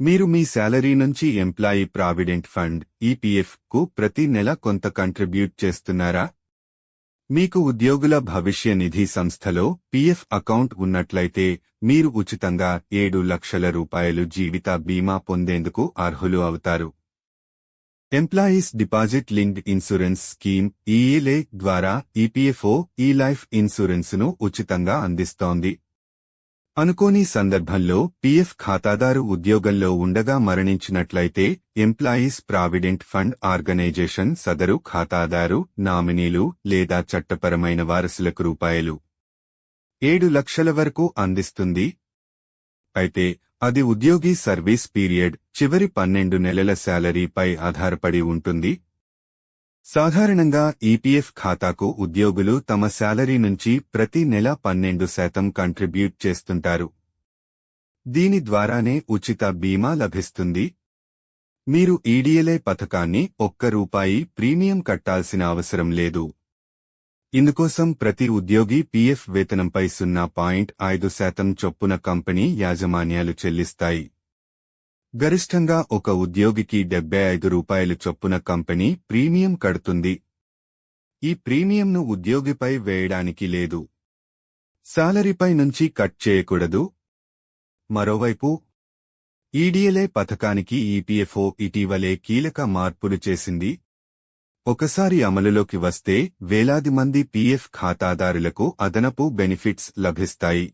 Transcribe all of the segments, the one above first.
మీరు మీ శాలరీ నుంచి employee provident fund EPF కు ప్రతి నెల కొంత కంట్రిబ్యూట్ చేస్తున్నారా? మీకు ఉద్యోగుల భవిష్య నిధి సంస్థలో పీఎఫ్ అకౌంట్ ఉన్నట్లయితే మీరు ఉచితంగా 7 లక్షల రూపాయలు జీవిత బీమా పొందేందుకు అర్హులు అవుతారు. Employees deposit linked insurance scheme ELA ద్వారా ఈపీఎఫ్ఓ ఈ లైఫ్ ఇన్సూరెన్సును ఉచితంగా అందిస్తోంది. అనుకోని సందర్భంలో పీఎఫ్ ఖాతాదారు ఉద్యోగంలో ఉండగా మరణించినట్లయితే ఎంప్లాయీస్ ప్రావిడెంట్ ఫండ్ ఆర్గనైజేషన్ సదరు ఖాతాదారు, నామినీలు లేదా చట్టపరమైన వారసులకు రూపాయలు 7 లక్షల వరకు అందిస్తుంది. అయితే అది ఉద్యోగి సర్వీస్ పీరియడ్ చివరి 12 నెలల శాలరీపై ఆధారపడి ఉంటుంది. సాధారణంగా ఈపీఎఫ్ ఖాతాకు ఉద్యోగులు తమ శాలరీ నుంచి ప్రతి నెల 12% కంట్రిబ్యూట్ చేస్తుంటారు. దీని ద్వారానే ఉచిత బీమా లభిస్తుంది. మీరు ఈడీఎల్ఏ పథకాన్ని ₹1 ప్రీమియం కట్టాల్సిన అవసరం లేదు. ఇందుకోసం ప్రతి ఉద్యోగి పీఎఫ్ వేతనంపై 0.5% చొప్పున కంపెనీ యాజమాన్యాలు చెల్లిస్తాయి. గరిష్టంగా ఒక ఉద్యోగికి ₹75 చొప్పున కంపెనీ ప్రీమియం కడుతుంది. ఈ ప్రీమియంను ఉద్యోగిపై వేయడానికి లేదు. శాలరీపై నుంచి కట్ చేయకూడదు. మరోవైపు ఈడీఎల్ఏ పథకానికి ఈపీఎఫ్ఓ ఇటీవలే కీలక మార్పులు చేసింది. ఒకసారి అమలులోకి వస్తే వేలాది మంది పీఎఫ్ ఖాతాదారులకు అదనపు బెనిఫిట్స్ లభిస్తాయి.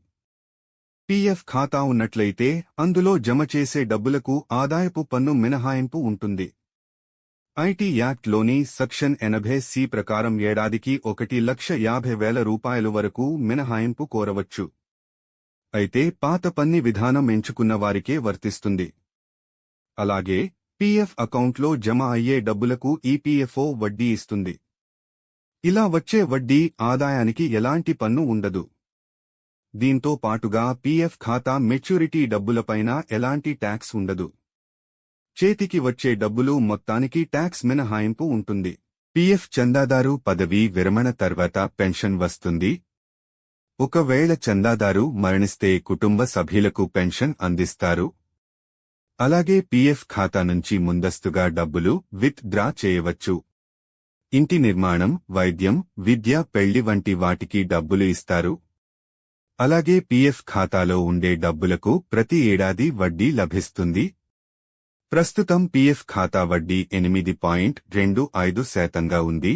పీఎఫ్ ఖాతా ఉన్నట్లయితే అందులో జమ చేసే డబ్బులకు ఆదాయపు పన్ను మినహాయింపు ఉంటుంది. ఐటీ యాక్ట్లోని సెక్షన్ 80C ప్రకారం ఏడాదికి ₹1,50,000 వరకు మినహాయింపు కోరవచ్చు. అయితే పాత పన్ను విధానం ఎంచుకున్న వారికే వర్తిస్తుంది. అలాగే పీఎఫ్ అకౌంట్లో జమ అయ్యే డబ్బులకు ఈపీఎఫ్ఓ వడ్డీ ఇస్తుంది. ఇలా వచ్చే వడ్డీ ఆదాయానికి ఎలాంటి పన్ను ఉండదు. దీంతో పాటుగా పీఎఫ్ ఖాతా మెచ్యూరిటీ డబ్బులపైన ఎలాంటి ట్యాక్స్ ఉండదు. చేతికి వచ్చే డబ్బులు మొత్తానికి ట్యాక్స్ మినహాయింపు ఉంటుంది. పీఎఫ్ చందాదారు పదవీ విరమణ తర్వాత పెన్షన్ వస్తుంది. ఒకవేళ చందాదారు మరణిస్తే కుటుంబ సభ్యులకు పెన్షన్ అందిస్తారు. అలాగే పీఎఫ్ ఖాతా నుంచి ముందస్తుగా డబ్బులు విత్ డ్రా చేయవచ్చు. ఇంటి నిర్మాణం, వైద్యం, విద్య, పెళ్లి వంటి వాటికి డబ్బులు ఇస్తారు. అలాగే పీఎఫ్ ఖాతాలో ఉండే డబ్బులకు ప్రతి ఏడాది వడ్డీ లభిస్తుంది. ప్రస్తుతం పీఎఫ్ ఖాతా వడ్డీ 8.25% ఉంది.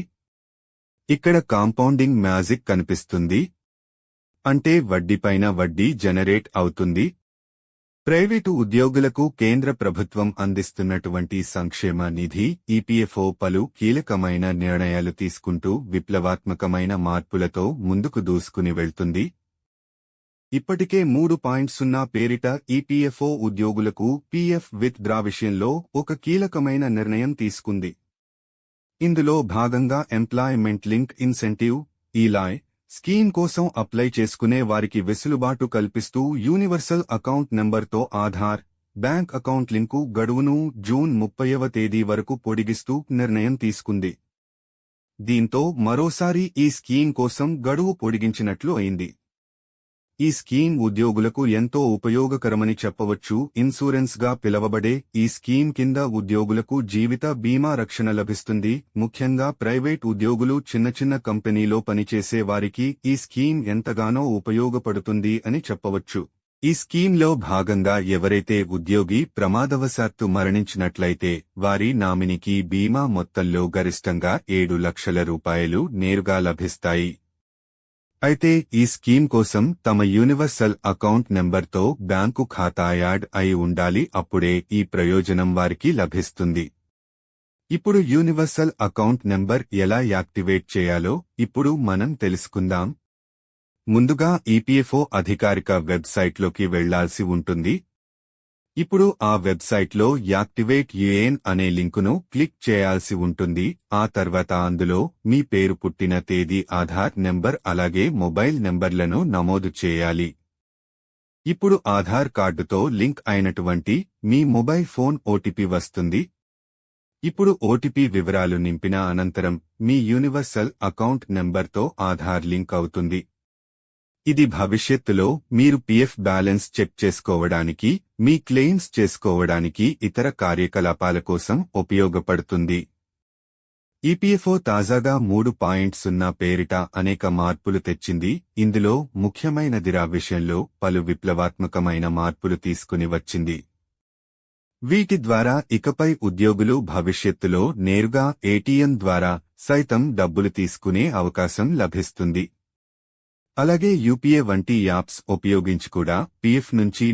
ఇక్కడ కాంపౌండింగ్ మ్యాజిక్ కనిపిస్తుంది. అంటే వడ్డీపైన వడ్డీ జనరేట్ అవుతుంది. ప్రైవేటు ఉద్యోగులకు కేంద్ర ప్రభుత్వం అందిస్తున్నటువంటి సంక్షేమ నిధి ఈపీఎఫ్ఓ పలు కీలకమైన నిర్ణయాలు తీసుకుంటూ విప్లవాత్మకమైన మార్పులతో ముందుకు దూసుకుని వెళ్తుంది. ఇప్పటికే 3.0 పేరిట ఈపీఎఫ్ఓ ఉద్యోగులకు పీఎఫ్ విత్ డ్రా విషయంలో ఒక కీలకమైన నిర్ణయం తీసుకుంది. ఇందులో భాగంగా ఎంప్లాయ్మెంట్ లింక్ ఇన్సెంటివ్ ఈలాయ్ స్కీమ్ కోసం అప్లై చేసుకునే వారికి వెసులుబాటు కల్పిస్తూ యూనివర్సల్ అకౌంట్ నెంబర్తో ఆధార్, బ్యాంక్ అకౌంట్ లింకు గడువును జూన్ 30వ తేదీ వరకు పొడిగిస్తూ నిర్ణయం తీసుకుంది. దీంతో మరోసారి ఈ స్కీమ్ కోసం గడువు పొడిగించినట్లు అయింది. ఈ స్కీమ్ ఉద్యోగులకు ఎంతో ఉపయోగకరమని చెప్పవచ్చు. ఇన్సూరెన్స్గా పిలవబడే ఈ స్కీమ్ కింద ఉద్యోగులకు జీవిత బీమా రక్షణ లభిస్తుంది. ముఖ్యంగా ప్రైవేట్ ఉద్యోగులు, చిన్న కంపెనీలో పనిచేసే వారికి ఈ స్కీమ్ ఎంతగానో ఉపయోగపడుతుంది అని చెప్పవచ్చు. ఈ స్కీమ్లో భాగంగా ఎవరైతే ఉద్యోగి ప్రమాదవశాత్తు మరణించినట్లయితే వారి నామినీకి బీమా మొత్తంలో గరిష్టంగా 7 లక్షల రూపాయలు నేరుగా లభిస్తాయి. అయితే ఈ స్కీమ్ కోసం తమ యూనివర్సల్ అకౌంట్ నెంబర్తో బ్యాంకు ఖాతా యాడ్ అయి ఉండాలి. అప్పుడే ఈ ప్రయోజనం వారికి లభిస్తుంది. ఇప్పుడు యూనివర్సల్ అకౌంట్ నెంబర్ ఎలా యాక్టివేట్ చేయాలో ఇప్పుడు మనం తెలుసుకుందాం. ముందుగా ఈపీఎఫ్ఓ అధికారిక వెబ్సైట్లోకి వెళ్లాల్సి ఉంటుంది. ఇప్పుడు ఆ వెబ్సైట్లో యాక్టివేట్ యూఏఎన్ అనే లింకును క్లిక్ చేయాల్సి ఉంటుంది. ఆ తర్వాత అందులో మీ పేరు, పుట్టిన తేదీ, ఆధార్ నెంబర్ అలాగే మొబైల్ నెంబర్లను నమోదు చేయాలి. ఇప్పుడు ఆధార్ కార్డుతో లింక్ అయినటువంటి మీ మొబైల్ ఫోన్ ఓటీపీ వస్తుంది. ఇప్పుడు ఓటీపీ వివరాలు నింపిన అనంతరం మీ యూనివర్సల్ అకౌంట్ నెంబర్తో ఆధార్ లింక్ అవుతుంది. ఇది భవిష్యత్తులో మీరు పీఎఫ్ బ్యాలెన్స్ చెక్ చేసుకోవడానికి మీ క్లెయిమ్స్ చేసుకోవడానికి ఇతర కార్యకలాపాల కోసం ఉపయోగపడుతుంది. ఈపీఎఫ్ఓ తాజాగా 3.0 పేరిట అనేక మార్పులు తెచ్చింది. ఇందులో ముఖ్యమైనదిరా విషయంలో పలు విప్లవాత్మకమైన మార్పులు తీసుకుని వచ్చింది. వీటి ద్వారా ఇకపై ఉద్యోగులు భవిష్యత్తులో నేరుగా ఏటీఎం ద్వారా సైతం డబ్బులు తీసుకునే అవకాశం లభిస్తుంది. అలాగే యూపీఏ వంటి యాప్స్ ఉపయోగించి కూడా పీఎఫ్ నుంచి